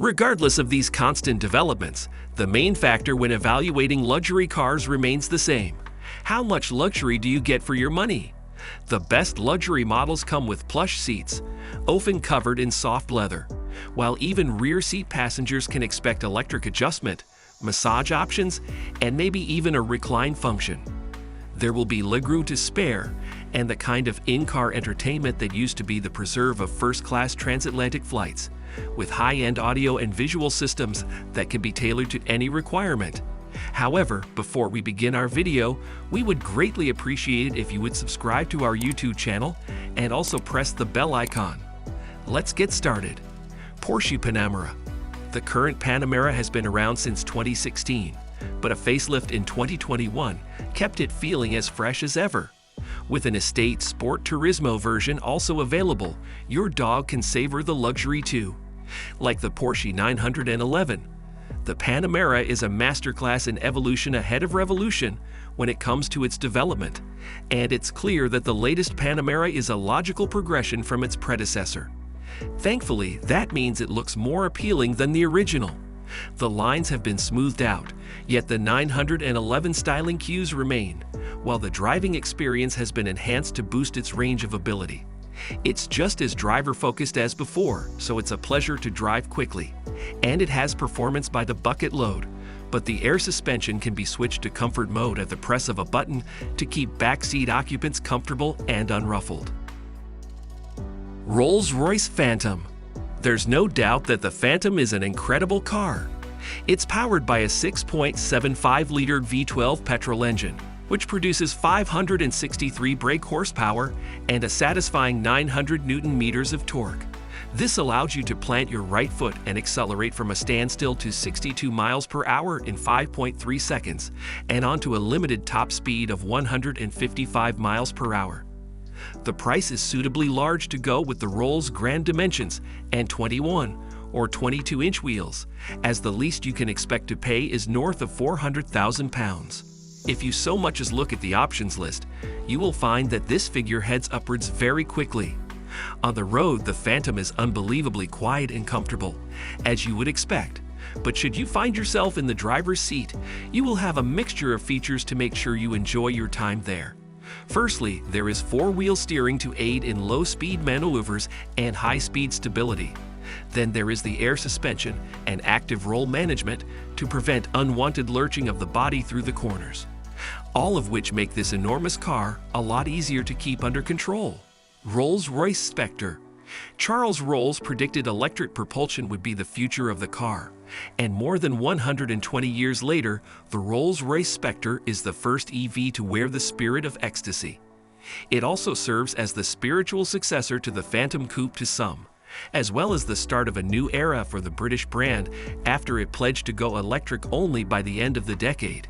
Regardless of these constant developments, the main factor when evaluating luxury cars remains the same. How much luxury do you get for your money? The best luxury models come with plush seats, often covered in soft leather, while even rear seat passengers can expect electric adjustment, massage options, and maybe even a recline function. There will be legroom to spare, and the kind of in-car entertainment that used to be the preserve of first-class transatlantic flights, with high-end audio and visual systems that can be tailored to any requirement. However, before we begin our video, we would greatly appreciate it if you would subscribe to our YouTube channel and also press the bell icon. Let's get started. Porsche Panamera. The current Panamera has been around since 2016, but a facelift in 2021 kept it feeling as fresh as ever. With an estate Sport Turismo version also available, your dog can savor the luxury too. Like the Porsche 911, the Panamera is a masterclass in evolution ahead of revolution when it comes to its development, and it's clear that the latest Panamera is a logical progression from its predecessor. Thankfully, that means it looks more appealing than the original. The lines have been smoothed out, yet the 911 styling cues remain, while the driving experience has been enhanced to boost its range of ability. It's just as driver-focused as before, so it's a pleasure to drive quickly. And it has performance by the bucket load, but the air suspension can be switched to comfort mode at the press of a button to keep backseat occupants comfortable and unruffled. Rolls-Royce Phantom. There's no doubt that the Phantom is an incredible car. It's powered by a 6.75-liter V12 petrol engine, which produces 563 brake horsepower and a satisfying 900 Newton-meters of torque. This allows you to plant your right foot and accelerate from a standstill to 62 miles per hour in 5.3 seconds and onto a limited top speed of 155 miles per hour. The price is suitably large to go with the Rolls grand dimensions and 21 or 22-inch wheels, as the least you can expect to pay is north of £400,000. If you so much as look at the options list, you will find that this figure heads upwards very quickly. On the road, the Phantom is unbelievably quiet and comfortable, as you would expect. But should you find yourself in the driver's seat, you will have a mixture of features to make sure you enjoy your time there. Firstly, there is four-wheel steering to aid in low-speed maneuvers and high-speed stability. Then there is the air suspension and active roll management to prevent unwanted lurching of the body through the corners, all of which make this enormous car a lot easier to keep under control. Rolls-Royce Spectre. Charles Rolls predicted electric propulsion would be the future of the car, and more than 120 years later, the Rolls-Royce Spectre is the first EV to wear the spirit of ecstasy. It also serves as the spiritual successor to the Phantom Coupe to some, as well as the start of a new era for the British brand after it pledged to go electric only by the end of the decade.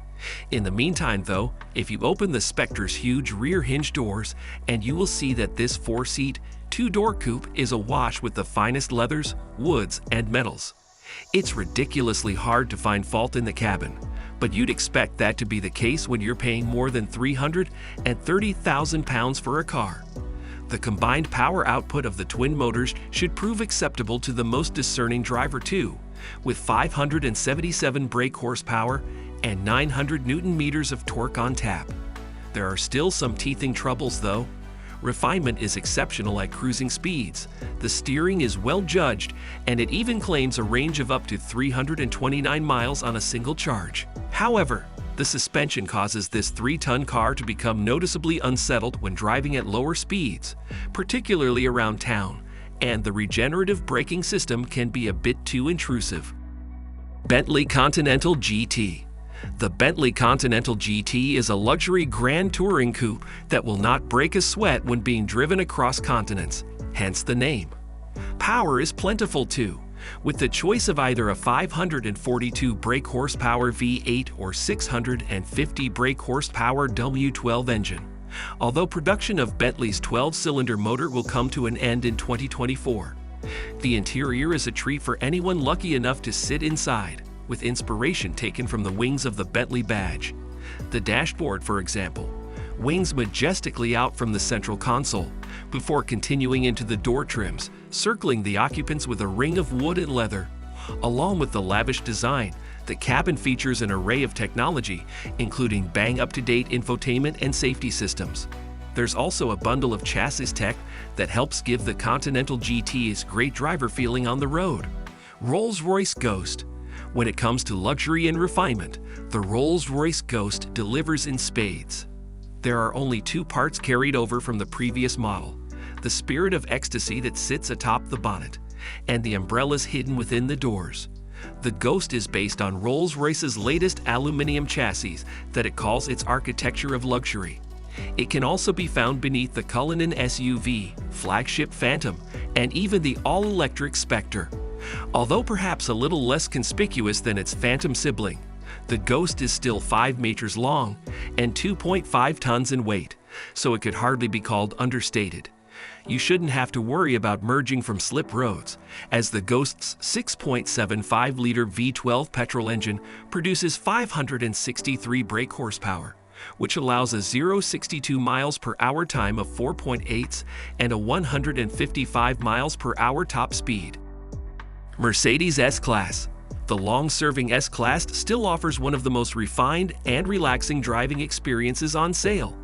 In the meantime though, if you open the Spectre's huge rear hinge doors, and you will see that this four-seat, two-door coupe is awash with the finest leathers, woods, and metals. It's ridiculously hard to find fault in the cabin, but you'd expect that to be the case when you're paying more than £330,000 for a car. The combined power output of the twin motors should prove acceptable to the most discerning driver too, with 577 brake horsepower and 900 Newton-meters of torque on tap. There are still some teething troubles though. Refinement is exceptional at cruising speeds, the steering is well judged, and it even claims a range of up to 329 miles on a single charge. However, the suspension causes this 3-ton car to become noticeably unsettled when driving at lower speeds, particularly around town, and the regenerative braking system can be a bit too intrusive. Bentley Continental GT. The Bentley Continental GT is a luxury grand touring coupe that will not break a sweat when being driven across continents, hence the name. Power is plentiful too, with the choice of either a 542 brake horsepower V8 or 650 brake horsepower W12 engine. Although production of Bentley's 12-cylinder motor will come to an end in 2024. The interior is a treat for anyone lucky enough to sit inside, with inspiration taken from the wings of the Bentley badge. The dashboard, for example, wings majestically out from the central console, before continuing into the door trims, circling the occupants with a ring of wood and leather. Along with the lavish design, the cabin features an array of technology, including bang-up-to-date infotainment and safety systems. There's also a bundle of chassis tech that helps give the Continental GT its great driver feeling on the road. Rolls-Royce Ghost. When it comes to luxury and refinement, the Rolls-Royce Ghost delivers in spades. There are only two parts carried over from the previous model: the spirit of ecstasy that sits atop the bonnet, and the umbrellas hidden within the doors. The Ghost is based on Rolls-Royce's latest aluminum chassis that it calls its architecture of luxury. It can also be found beneath the Cullinan SUV, flagship Phantom, and even the all-electric Spectre. Although perhaps a little less conspicuous than its Phantom sibling, the Ghost is still 5 meters long and 2.5 tons in weight, so it could hardly be called understated. You shouldn't have to worry about merging from slip roads, as the Ghost's 6.75-liter V12 petrol engine produces 563 brake horsepower, which allows a 0-62 miles per hour time of 4.8s and a 155 miles per hour top speed. Mercedes S-Class. The long-serving S-Class still offers one of the most refined and relaxing driving experiences on sale.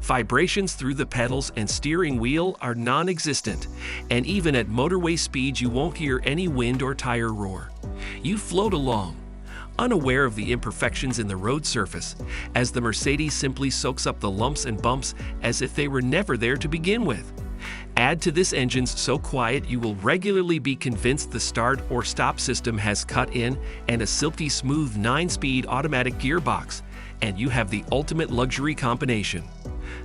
Vibrations through the pedals and steering wheel are non-existent, and even at motorway speeds you won't hear any wind or tire roar. You float along, unaware of the imperfections in the road surface, as the Mercedes simply soaks up the lumps and bumps as if they were never there to begin with. Add to this engine's so quiet you will regularly be convinced the start or stop system has cut in, and a silky smooth 9-speed automatic gearbox, and you have the ultimate luxury combination.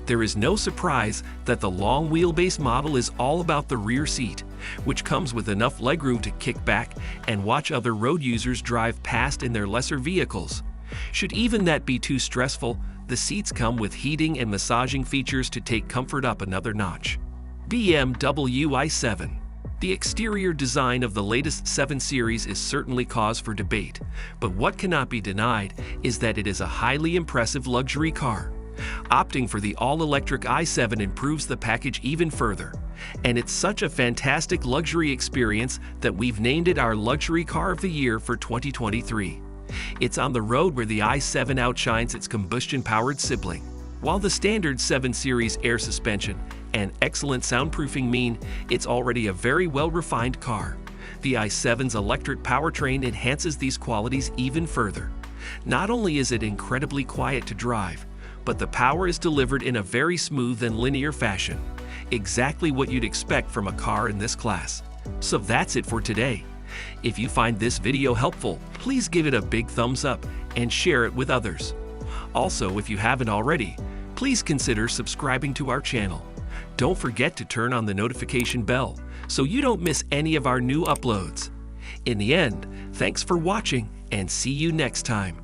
There is no surprise that the long wheelbase model is all about the rear seat, which comes with enough legroom to kick back and watch other road users drive past in their lesser vehicles. Should even that be too stressful, the seats come with heating and massaging features to take comfort up another notch. BMW i7. The exterior design of the latest 7 Series is certainly cause for debate, but what cannot be denied is that it is a highly impressive luxury car. Opting for the all-electric i7 improves the package even further, and it's such a fantastic luxury experience that we've named it our Luxury Car of the Year for 2023. It's on the road where the i7 outshines its combustion-powered sibling. While the standard 7 Series air suspension and excellent soundproofing mean it's already a very well-refined car, the i7's electric powertrain enhances these qualities even further. Not only is it incredibly quiet to drive, but the power is delivered in a very smooth and linear fashion, exactly what you'd expect from a car in this class. So that's it for today. If you find this video helpful, please give it a big thumbs up and share it with others. Also, if you haven't already, please consider subscribing to our channel. Don't forget to turn on the notification bell so you don't miss any of our new uploads. In the end, thanks for watching and see you next time.